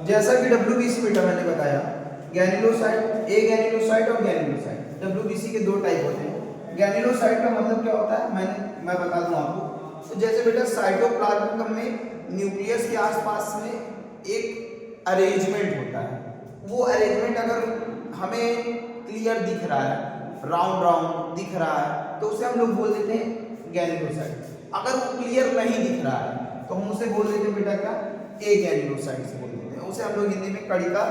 जैसा कि WBC बेटा मैंने बताया, गैनिलोसाइट, ए गैनिलोसाइट और गैनिलोसाइट, WBC के दो टाइप होते हैं। गैनिलोसाइट का मतलब क्या होता है मैं बता दूं आपको। तो जैसे बेटा साइटोप्लाज्म में न्यूक्लियस के आसपास में एक अरेंजमेंट होता है, वो अरेंजमेंट अगर हमें क्लियर दिख रहा है, राउंड राउंड दिख रहा है, तो उसे हम लोग बोल देते हैं गैनिलोसाइट। अगर वो क्लियर नहीं दिख रहा है तो हम उसे बोल देते हैं बेटा क्या, ए गैनिलोसाइट से बोल देते हैं। उसे हम लोग हिंदी में कणिका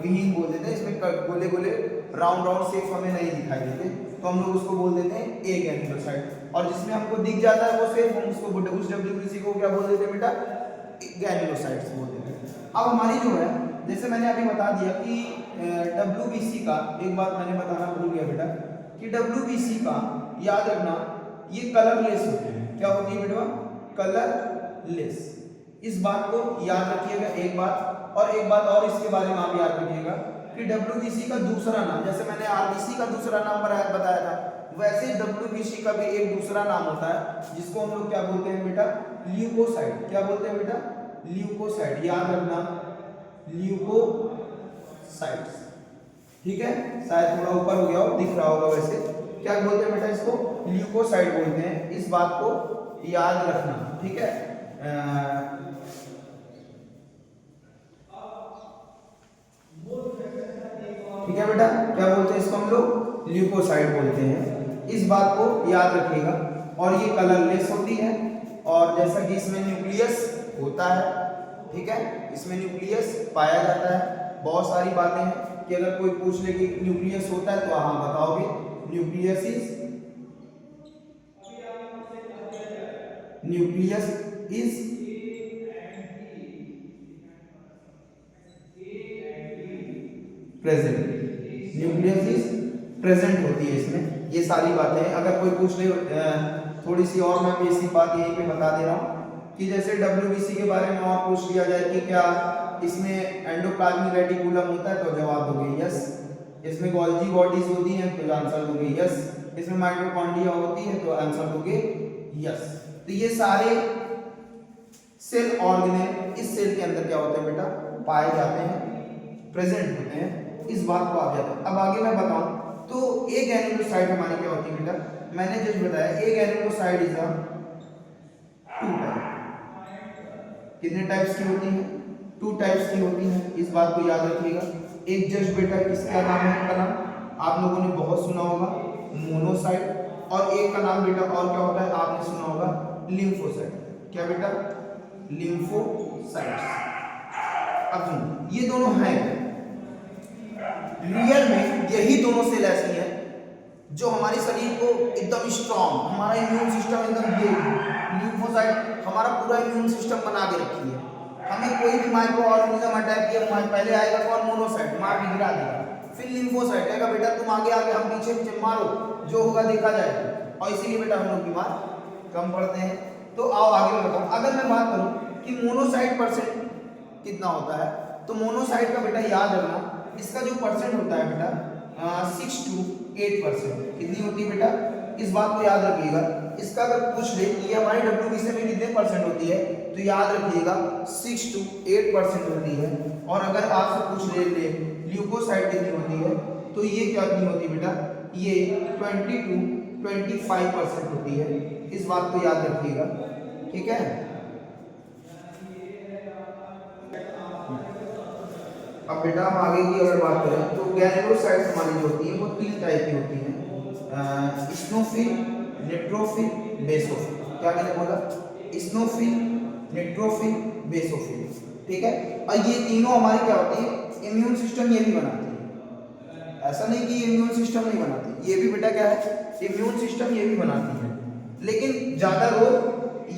विहीन बोल देते हैं। इसमें गोले गोले राउंड राउंड शेप हमें नहीं दिखाई देते, तो हम लोग उसको बोल देते हैं ए गैनिलोसाइट। और जिसमें हमको दिख जाता है वो शेप, हम उसको उस WBC को क्या बोल देते हैं बेटा, गैनिलोसाइट्स बोल देते हैं। अब हमारी जो है, जैसे मैंने अभी बता दिया कि WBC का, एक बात मैंने बताना भूल गया बेटा, कि WBC का याद रखना ये कलरलेस होते हैं। क्या होती है बेटा, कलरलेस। इस बात को याद रखिएगा एक बात। और एक बात और इसके बारे में आप याद रखिएगा कि WBC का दूसरा नाम, जैसे मैंने RBC का दूसरा नाम बताया था, वैसे WBC का भी एक दूसरा नाम होता है जिसको हम लोग क्या बोलते हैं बेटा, ल्यूकोसाइट। क्या बोलते हैं बेटा, ल्यूकोसाइट। याद रखना, ल्यूकोसाइट्स। ठीक है, शायद थोड़ा ऊपर हो गया हो, दिख रहा होगा। वैसे क्या बोलते हैं बेटा, इसको ल्यूकोसाइट बोलते हैं। इस बात को याद रखना। ठीक है, ठीक है बेटा, क्या बोलते हैं इसको हम लोग, ल्यूकोसाइट बोलते हैं। इस बात को याद रखिएगा। और ये कलरलेस होती है, और जैसा कि इसमें न्यूक्लियस होता है, ठीक है, इसमें न्यूक्लियस पाया जाता है। बहुत सारी बातें हैं कि अगर कोई पूछ ले कि न्यूक्लियस होता है तो हाँ बताओगे, nucleus is present. Nucleus is present होती है इसमें। ये सारी बातें अगर कोई पूछ ले, थोड़ी सी और मैं बेसिक बात यहीं पे बता दे रहा हूँ कि जैसे WBC के बारे में और पूछ लिया जाए कि क्या इसमें एंडोप्लाज्मिक रेटिकुलम होता है, तो जवाब दोगे यस। इसमें गोल्जी बॉडीज होती हैं, तो आंसर दोगे यस। इसमें माइटोकॉन्ड्रिया होती है, तो आंसर दोगे यस। तो ये सारे सेल ऑर्गेनेल इस सेल के अंदर क्या होते हैं बेटा, पाए जाते हैं, प्रेजेंट होते हैं। इस बात को आप याद रखें। अब आगे मैं बताऊं तो ए गैनिलोसाइट हमारी क्या होती है बेटा, मैंने जस्ट बताया ए गैनिलोसाइट इज अ टू टाइप। कितने टाइप्स की होती है, टू टाइप्स की होती है। इस बात को याद रखिएगा। एक जस्ट बेटा किसका नाम है, का नाम आप लोगों ने बहुत सुना होगा, मोनोसाइट। और एक का नाम बेटा और क्या होता है, आपने सुना होगा, लिम्फोसाइट। क्या बेटा, लिम्फोसाइट्स। अब सुनो, ये दोनों हैं रियल में, यही दोनों सेल ऐसी हैं जो हमारे शरीर को एकदम स्ट्रॉन्ग, हमारा इम्यून सिस्टम एकदम लिम्फोसाइट हमारा पूरा इम्यून सिस्टम बना के रखी है। हमें कोई भी माइक्रो ऑर्गेनिज्म अटैक किया, पहले आएगा कौन, मोनोसाइट, मार के गिरा देगा। फिर लिम्फोसाइट आएगा, बेटा तुम आगे आगे हम पीछे पीछे मारो, जो होगा देखा जाएगा। और इसीलिए बेटा हम लोग बीमार कम पड़ते हैं। तो आओ आगे मैं बताऊं। अगर मैं बात करूं कि मोनोसाइट परसेंट कितना होता है, तो मोनोसाइट का बेटा याद रखना, इसका जो परसेंट होता है बेटा 6 to 8%। कितनी होती है बेटा, इस बात को याद रखिएगा। इसका अगर पूछ ले कि हमारी WBC में कितने परसेंट होती है, तो याद रखिएगा 6 to 8% होती है। और अगर आपसे पूछ ले ल्यूकोसाइट कितनी होती है, तो ये क्या होती है बेटा, ये 20 to 25% होती है। इस बात को याद रखिएगा, ठीक है। अब बेटा हम आगे की अगर बात करें तो गैनिलोसाइट्स हमारी जो होती है वो 3 टाइप की होती हैं, स्नोफिल, नेट्रोफिल, बेसोफिल। क्या मैंने बोला, स्नोफिल, नेट्रोफिल, बेसोफिल, ठीक है। और ये तीनों हमारी क्या होती है, इम्यून सिस्टम ये भी बनाती है। ऐसा नहीं कि इम्यून सिस्टम नहीं बनाती, ये भी बेटा क्या है, इम्यून सिस्टम ये भी बनाती है। लेकिन ज्यादा रोग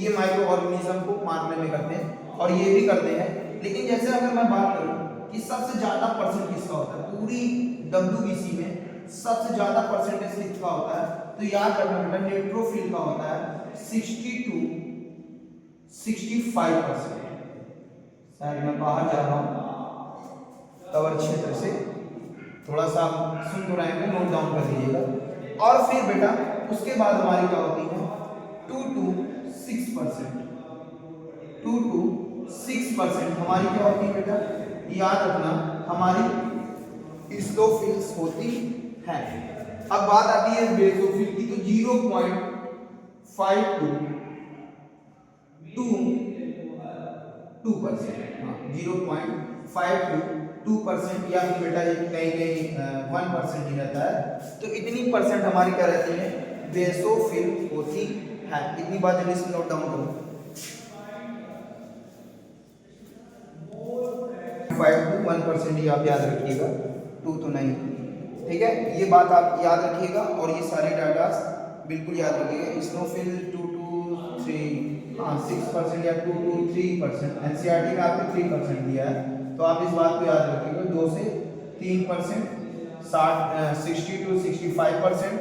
ये माइक्रो ऑर्गेनिज्म को मारने में करते हैं, और ये भी करते हैं। लेकिन जैसे अगर मैं बात करूं कि सबसे ज्यादा परसेंट किसका होता है, पूरी WBC में सबसे ज्यादा परसेंटेज किसका होता है, तो याद रखना बेटा नेट्रोफिल का होता है 60 to 65%। शायद मैं बाहर जा रहा हूँ कवर क्षेत्र से, थोड़ा सा सुन तो रहे हैं, नोट डाउन कर लीजिएगा। और फिर बेटा उसके बाद हमारी क्या होती है 2 to 6%। 2 to 6% हमारी क्या होती है बेटा, याद रखना हमारी स्लोफिल्स होती है। अब बात आती है बेसोफिल की, तो 0.5 to 2%, या फिर बेटा ये कहीं कहीं 1% ही रहता है। तो इतनी परसेंट हमारी क्या रहती है, बेसोफिल होती है। इतनी बात जल्दी से नोट डाउन करो। 5 to 1% ही आप याद रखिएगा, 2 तो नहीं, ठीक है। ये बात आप याद रखिएगा और ये सारे डाटा बिल्कुल याद रखिएगा। स्नोफिल 2 to 3 6% या 2 to 3%, एनसीईआरटी में आपको 3% दिया है, तो आप इस बात को याद रखिएगा। 2 से 3%, 60 to 65%,